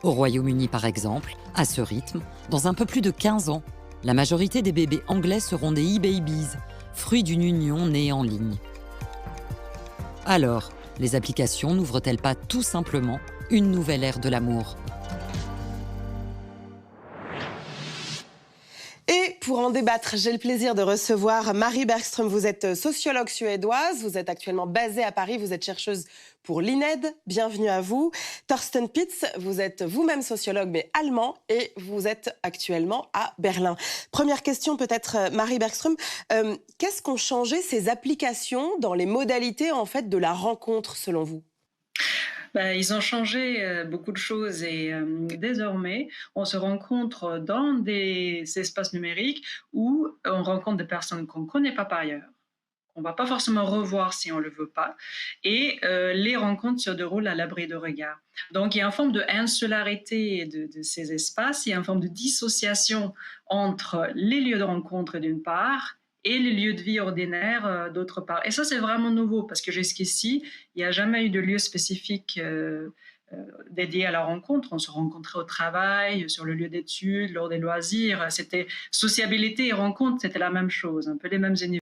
Au Royaume-Uni, par exemple, à ce rythme, dans un peu plus de 15 ans, la majorité des bébés anglais seront des e-babies, fruits d'une union née en ligne. Alors, les applications n'ouvrent-elles pas tout simplement une nouvelle ère de l'amour ? Et pour en débattre, j'ai le plaisir de recevoir Marie Bergström. Vous êtes sociologue suédoise, vous êtes actuellement basée à Paris, vous êtes chercheuse pour l'INED. Bienvenue à vous. Thorsten Pitz, vous êtes vous-même sociologue mais allemand et vous êtes actuellement à Berlin. Première question peut-être, Marie Bergström. Qu'est-ce qu'ont changé ces applications dans les modalités en fait de la rencontre selon vous ? Ils ont changé beaucoup de choses et désormais, on se rencontre dans des espaces numériques où on rencontre des personnes qu'on ne connaît pas par ailleurs. On ne va pas forcément revoir si on ne le veut pas. Et les rencontres se déroulent à l'abri de regard. Donc, il y a une forme de insularité de ces espaces, il y a une forme de dissociation entre les lieux de rencontre d'une part et les lieux de vie ordinaires d'autre part. Et ça, c'est vraiment nouveau parce que jusqu'ici, il n'y a jamais eu de lieu spécifique dédié à la rencontre. On se rencontrait au travail, sur le lieu d'études, lors des loisirs. C'était sociabilité et rencontre, c'était la même chose, un peu les mêmes